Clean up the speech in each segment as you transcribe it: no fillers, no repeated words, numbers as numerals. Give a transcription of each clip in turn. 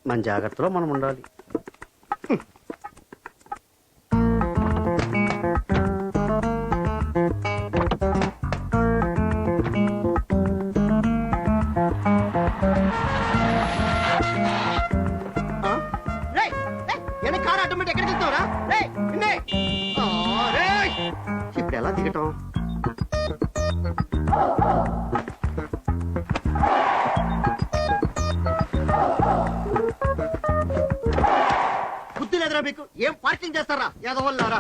మన జాగ్రత్తలో మనం ఉండాలి. కారు ఆటోమేటిక్ ఎక్కడికి వెళ్తావురా? ఇప్పుడు ఎలా దిగటం? బుద్ధి లేదురా మీకు? ఏం పార్కింగ్ చేస్తారా యాదవల్లారా?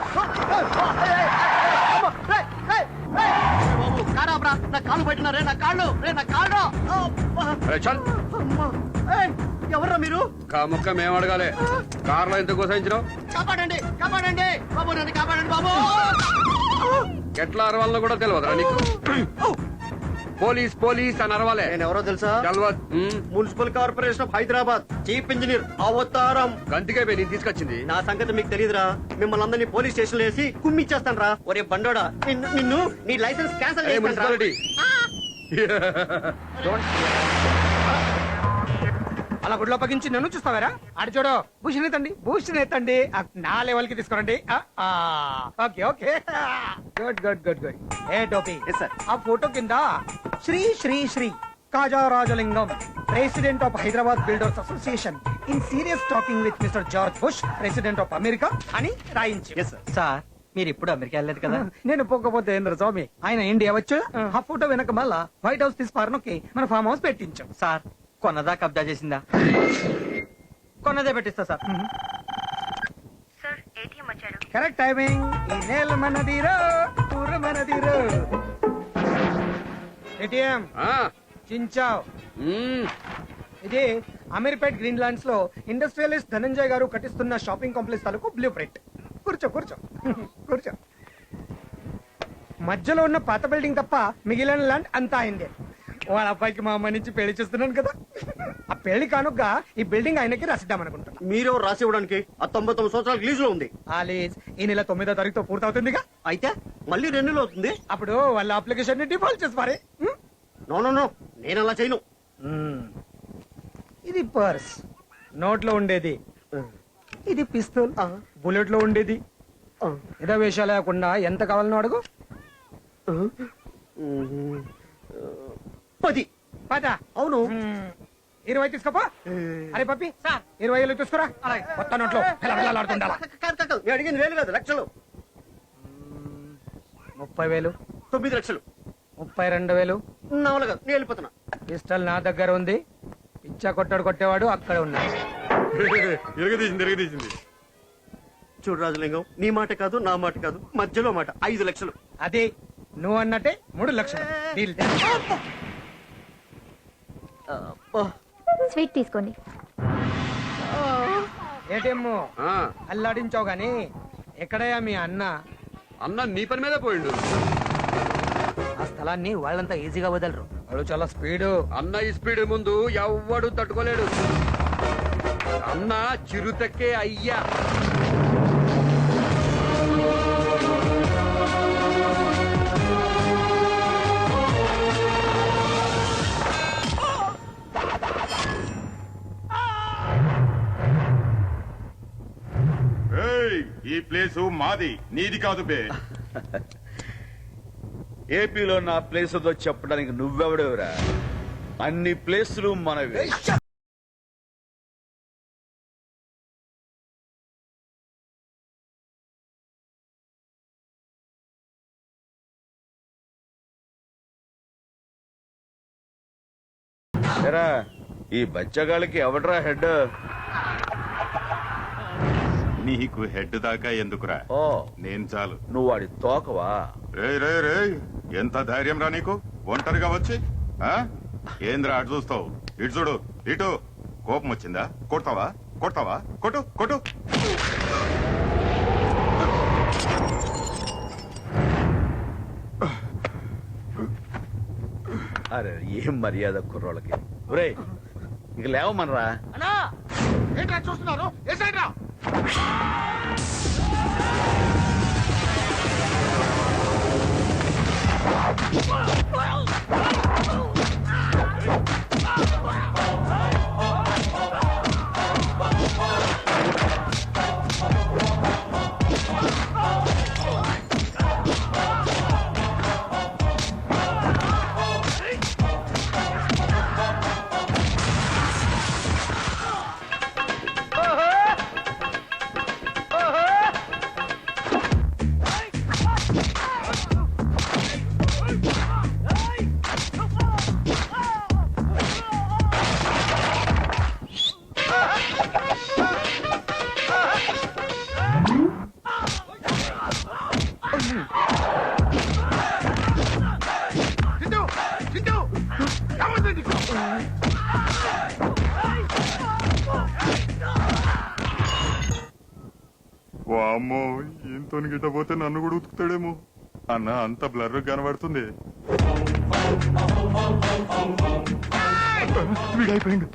బాబు కారాబ్రా, నా కాళ్ళు పట్టినారే, నా కాళ్ళు నా కాళ్ళు. ఎవర్రా మీరు? ముక్క మేము అడగాలి. కార్లో ఎంత కోసాయించినావు? కాపాడండి కాపాడండి బాబు, నన్ను కాపాడండి బాబు. ఎట్లా అరవాలనో కూడా తెలియదురా నీకు? పోలీస్ పోలీస్ అని అరవాలే. నేను ఎవరో తెలుసా? Municipal corporation of Hyderabad chief engineer అవతారం. గంతికే నేను తీసుకొచ్చింది. నా సంగతి మీకు తెలియదురా. మిమ్మల్ని అందరినీ పోలీస్ స్టేషన్ లో వేసి కుమ్మిచ్చేస్తాను రా. ఒరే బండోడా, నిన్ను నీ లైసెన్స్ క్యాన్సల్ మున్సిపాలిటీ అలా గుడిలో పగించి నన్ను చూస్తావారా? అడి చూడు, భూషణ్ ఎత్తండి, భూషణ్ ఎత్తండి, నా లెవెల్ కి తీసుకురండి. Okay okay, good good good good. ఏ టోపీ, ఆ ఫోటో కింద Shri Shri Shri Kajarajalingam, president of Hyderabad builders association, in serious talking with mister George Bush, president of America అని రాయించి. సార్ మీరు ఇప్పుడు అమెరికా వెళ్ళలేదు కదా? నేను పోకపోతే ఏంద్ర స్వామి, ఆయన ఇండియా వచ్చు. ఆ ఫోటో వెనక మళ్ళా వైట్ హౌస్ తీసుకుని మన ఫామ్ హౌస్ పెట్టించాం. సార్ కొన్నదా కబ్జా చేసిందా? కొన్నదే పెట్టిస్తా సార్. Correct timing. ఈ నేల మనదిరో, ఊరు మనదిరో. ఏటీఎం చించావ్. ఇది అమీర్పేట్ గ్రీన్ ల్యాండ్స్ లో ఇండస్ట్రియలిస్ట్ ధనంజయ్ గారు కట్టిస్తున్న షాపింగ్ కాంప్లెక్స్ తాలూకు బ్లూ ప్రింట్. కూర్చో కూర్చో కూర్చో. మధ్యలో ఉన్న పాత బిల్డింగ్ తప్ప మిగిలిన ల్యాండ్ అంతా అయిందే. వాళ్ళ అబ్బాయికి మా అమ్మాయి నుంచి పెళ్లి చేస్తున్నాను కదా, ఆ పెళ్లి కానుగ్గా ఈ బిల్డింగ్ ఆయనకి రాసిద్దాం అనుకుంటున్నా. మీరు రాసి ఇవ్వడానికి ఆ 99 సంవత్సరాల లీజ్ లో ఉంది. ఆ లీజ్ ఈ నెల 9వ తారీఖుతో పూర్తవుతుందిగా. అయితే మళ్ళీ 2 నెలలు అవుతుంది. అప్పుడు వాళ్ళ అప్లికేషన్ ని డిఫాల్ట్ చేసి పారే. నో నో నో, నేను అలా చేయను. ఇది పర్స్, నోట్ లో ఉండేది. ఇది పిస్తూల్, బుల్లెట్ లో ఉండేది. ఇదో వేషాలు లేకుండా ఎంత కావాలనో అడుగు. 10. పద. అవును. 20 తీసుకోపా. అరే పప్పి, 20 తీసుకురా. కొత్త నోట్లో ఆడుతుండాలా. అడిగింది 1,000 కాదు, లక్షలు. 30,000. 9 లక్షలు. 32,000. నా వల్ల కాదు, నేను వెళ్ళిపోతున్నా. పిస్టల్ నా దగ్గర ఉంది. పిచ్చా కొట్టాడు కొట్టేవాడు అక్కడ ఉన్నాడు. చూడు రాజలింగం, నీ మాట కాదు నా మాట కాదు, మధ్యలో మాట. 5 లక్షలు. అదే నువ్వు అన్నట్టే 3 లక్షలు. స్వీట్ తీసుకోండి. ఏటీఎం అల్లాడించావు గాని ఎక్కడయ్యా మీ అన్న? అన్న నీ పని మీద పోయిండు. ఆ స్థలాన్ని వాళ్ళంతా ఈజీగా వదలరు, వాళ్ళు చాలా స్పీడు. అన్న ఈ స్పీడ్ ముందు ఎవ్వడు తట్టుకోలేడు. అన్న చిరుతక్కే అయ్యా. ఈ ప్లేసు మాది, నీది కాదు బే. ఏపీలో నా ప్లేస్ ఉందో చెప్పడానికి నువ్వెవడేవరా? అన్ని ప్లేసులు మనవి. ఈ బచ్చగాళ్ళకి ఎవడరా హెడ్? నీకు హెడ్ దాకా ఎందుకురా? ఓ నేను చాలు. నువ్వు వాడి తోకవా? రే ఎంత ధైర్యం రా నీకు ఒంటరిగా వచ్చి? ఏంద్రా అటు చూస్తావు? ఇటు చూడు, ఇటు. కోపం వచ్చిందా? కొడతావా? కొడతావా? కొట్టు కొట్టు. అరే ఏం మర్యాద కుర్రోళ్ళకి. ఒరే ఇక లేవమనరా. చూస్తున్నారు. వామ్మో ఈయనతో గిట్ట పోతే నన్ను కూడా ఉతుకుతాడేమో అన్న అంత బ్లర్ కనబడుతుంది. వీడైపోయిండు.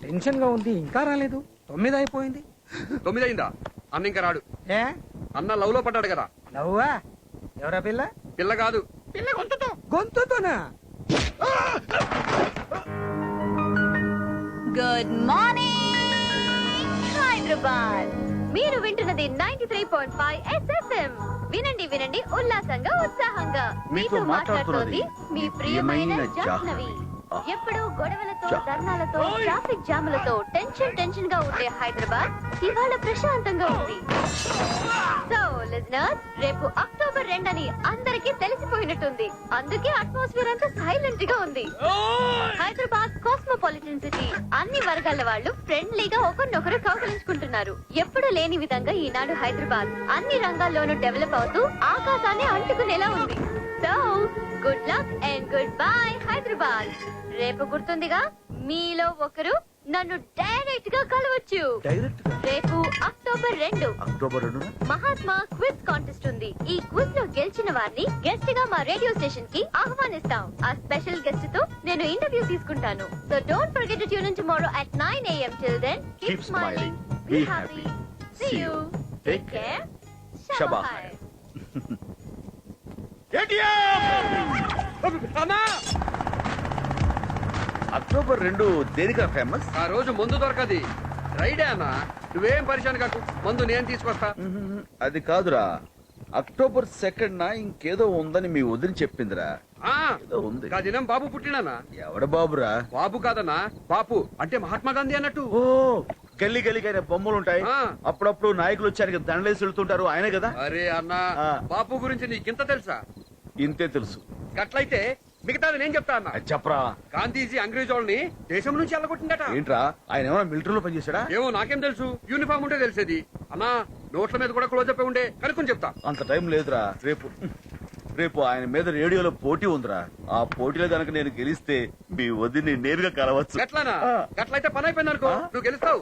టెన్షన్ గా ఉంది, ఇంకా రాలేదు. 9 అయిపోయింది. 9 అయిందా? అన్న ఇంకా రాడు. ఏ అన్న లవ్ లో పడ్డాడు కదా. నవ్వా? ఎవరా పిల్ల? పిల్ల కాదు. పిల్ల గొంతుతోనా? Good morning Hyderabad. మీరు వింటున్నది 93.5 SFM. వినండి వినండి ఉల్లాసంగా ఉత్సాహంగా. మీతో మాట్లాడుతోంది మీ ప్రియమైన జాహ్నవి. ఎప్పుడు గొడవలతో ధర్నాలతో ట్రాఫిక్ జాములతో టెన్షన్ గా ఉండే హైదరాబాద్ ఇవాళ ప్రశాంతంగా ఉంది. సో లిజనర్స్, రేపు అక్టోబర్ 2 అని అందరికీ తెలిసిపోయినట్టుంది. అందుకే అట్మాస్ఫియర్ అంతా సైలెంట్ గా ఉంది. Hyderabad cosmopolitan city. అన్ని వర్గాల వాళ్ళు ఫ్రెండ్లీగా ఒకరినొకరు కౌగిలించుకుంటున్నారు. ఎప్పుడు లేని విధంగా ఈనాడు హైదరాబాద్ అన్ని రంగాల్లోనూ డెవలప్ అవుతూ ఆకాశాన్ని అంటుకునేలా ఉంది. So good luck and good bye Hyderabad. రేపు గుర్తుందిగా, మీలో ఒకరు నన్ను డైరెక్ట్ గా కలవచ్చు. రేపు అక్టోబర్ 2 మహాత్మా క్విజ్ కాంటెస్ట్ ఉంది. ఈ క్విజ్ లో గెలిచిన వారిని గెస్ట్ గా మా రేడియో స్టేషన్ కి ఆహ్వానిస్తాం. ఆ స్పెషల్ గెస్ట్ తో నేను ఇంటర్వ్యూ తీసుకుంటాను. So don't forget to tune in tomorrow at 9 AM. Till then, keep smiling, be happy. See you. Take care. Shabbat. అన్నా, అక్టోబర్ 2 దేనికా ఫేమస్? ఆ రోజు మందు దొరకది. రైడే అన్నా, నువ్వేం పరిశాన్ కాకు. మందు నేను తీసుకొస్తా. అది కాదురా, అక్టోబర్ 2 ఇంకేదో ఉందని మీ వదిన చెప్పిందిరా. ఆ, ఏదో ఉంది. ఆ దినం బాబు పుట్టినానా? ఎవడ బాబురా? బాబు కాదన్నా, బాపు అంటే మహాత్మా గాంధీ అన్నట్టు. ఓ గల్లీ గల్లీకైనా బొమ్మలు ఉంటాయి. ఆ. అప్పుడప్పుడు నాయకులు వచ్చారు దండలేసి వెళ్తుంటారు, ఆయనే కదా? అరే అన్నా, ఆ. బాపు గురించి నీకింత తెలుసా? ఇంతే తెలుసు. గట్లయితే మిగతాది నేను చెప్తా అన్నా. అది చెప్పరా. గాంధీజీ అంగ్రేజోళ్ళని దేశం నుంచి వెళ్ళగొట్టిందట. ఏంట్రా, ఆయన ఏమైనా మిలిటరీలో పనిచేశాడా? ఏమో నాకేం తెలుసు, యూనిఫామ్ ఉంటే తెలిసేది. అన్నా, నోట్ల మీద కూడా క్లోజ్ అప్ ఉండే కనుక్కొని చెప్తా. అంత టైం లేదురా. రేపు ఆయన మీద రేడియోలో పోటీ ఉందిరా. ఆ పోటీలో గనక నేను గెలిస్తే మీ వదిని నేరుగా కలవచ్చు. గట్లనా? ఆ. గట్లయితే పని అయిపోయింది అనుకో, నువ్వు గెలుస్తావు.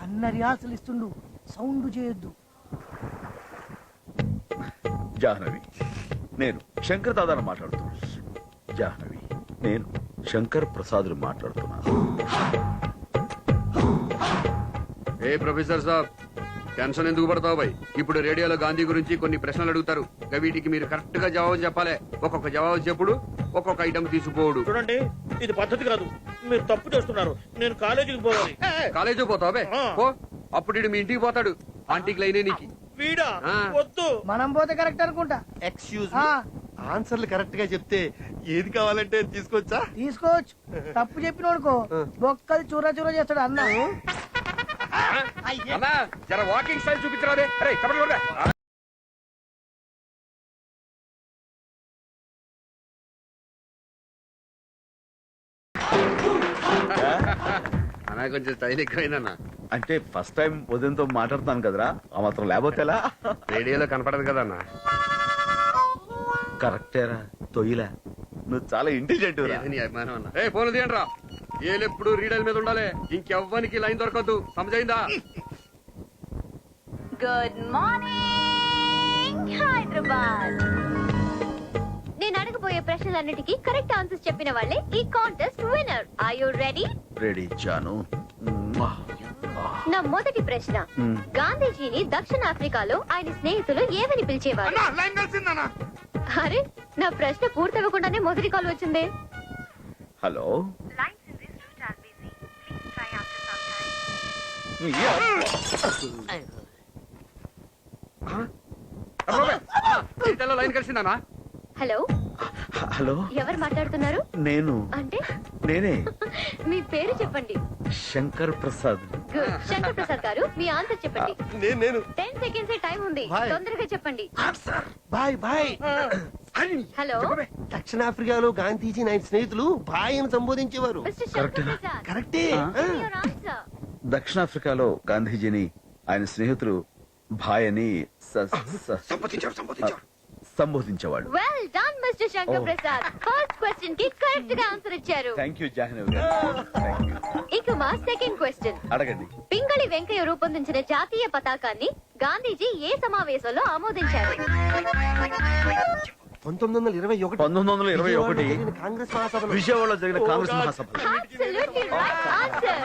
అన్న రిహార్సల్ ఇస్తుండు, సౌండ్ చేయొద్దు. జాహ్నవి, నేను శంకర్ దాదాని మాట్లాడుతున్నాను. జాహ్నవి, నేను శంకర్ ప్రసాద్ మాట్లాడుతున్నాను. ఏ ప్రొఫెసర్ సాబ్, టెన్షన్ ఎందుకు పడతావు బాయ్? ఇప్పుడు రేడియోలో గాంధీ గురించి కొన్ని ప్రశ్నలు అడుగుతారు. వీటికి మీరు కరెక్ట్ గా జవాబు చెప్పాలి. ఒక్కొక్క జవాబు చెప్పుడు, ఒక్కొక్క ఐటమ్ తీసుకోడు. చూడండి, ఇది పద్ధతి కాదు. మీరు తప్పు చేస్తున్నారు. నేను కాలేజీకి పోవాలి. కాలేజీ పోతావు బే? పో. అప్పుడు ఈడు మీ ఇంటికి పోతాడు. ఆంటీకి లైనే నీకి. వీడా? ఆ. వద్దు. మనం పోతే కరెక్ట్ అనుకుంటా. ఎక్స్క్యూజ్ ఆన్సర్లు కరెక్ట్ గా చెప్తే ఏది కావాలంటే తీసుకొచ్చా? తీసుకోవచ్చు. తప్పు చెప్పినోడుకో బొక్కలు చూర చూర చేస్తాడు అన్న. అన్నా, జర వాకింగ్ స్టైల్ చూపించరాదే. అరే కబర్ చూడరా. అన్నా కొంచెం స్టైల్ ఎక్కువైందన్నా. అంటే ఫస్ట్ టైం ఉదయంతో మాట్లాడుతున్నాను కదరా, ఆ మాత్రం లేకపోతే ఎలా? రేడియోలో కనపడదు కదన్నా. కరెక్టేరా, తొయ్యిలా. నువ్వు చాలా ఇంటెలిజెంట్ రా. ఏది నీ అభిమానం అన్నా. ఏ ఫోన్ తీయండి రా. ఏలెప్పుడు రీడర్ మీద ఉండాలి. ఇంకెవ్వనికి లైన్ దొరకద్దు. సమజైందా? Good morning Hyderabad. నేను అడగబోయే ప్రశ్నలన్నిటికీ కరెక్ట్ ఆన్సర్స్ చెప్పిన వాళ్ళే ఈ contest winner. Are you ready? Ready Jaanu. నా మొదటి ప్రశ్న, గాంధీజీని దక్షిణాఫ్రికాలో ఆయన స్నేహితులు ఏమని పిలిచేవారు? అరే, నా ప్రశ్న పూర్తవ్వకుండానే మొదటి కాల్ వచ్చిందే. హలో, లైన్ కలిసిందన్నా. హలో, హలో, ఎవరు మాట్లాడుతున్నారు? నేను నేనే మీ పేరు చెప్పండి. శంకర్ ప్రసాద్. గుడ్. శంకర్ ప్రసాద్ గారు, మీ ఆన్సర్ చెప్పండి. నేను 10 సెకండ్స్ టైం ఉంది, బాయ్. తొందరగా చెప్పండి. Bye bye. హలో, దక్షిణాఫ్రికాలో గాంధీజీ ఆయన స్నేహితులు బాయ్ అని సంబోధించేవారు. మిస్టర్ శంకర్ ప్రసాద్, కరెక్టే. your answer. దక్షిణాఫ్రికాలో గాంధీజీని ఆయన స్నేహితులు భాయ్ అని సంబోధించేవాడు. Well done, Mr. Mister Shankar Prasad first question కి కరెక్ట్ గా ఆన్సర్ ఇచ్చారు. థ్యాంక్ యూ జాహ్నవి గారు. Thank you. ఇక మా సెకండ్ క్వశ్చన్, అడగండి. పింగళి వెంకయ్య రూపొందించిన జాతీయ పతాకాన్ని గాంధీజీ ఏ సమావేశంలో ఆమోదించారు? 1921 కాంగ్రెస్ మహాసభ విజయవాడలో జరిగిన కాంగ్రెస్ మహాసభ. Absolutely right answer.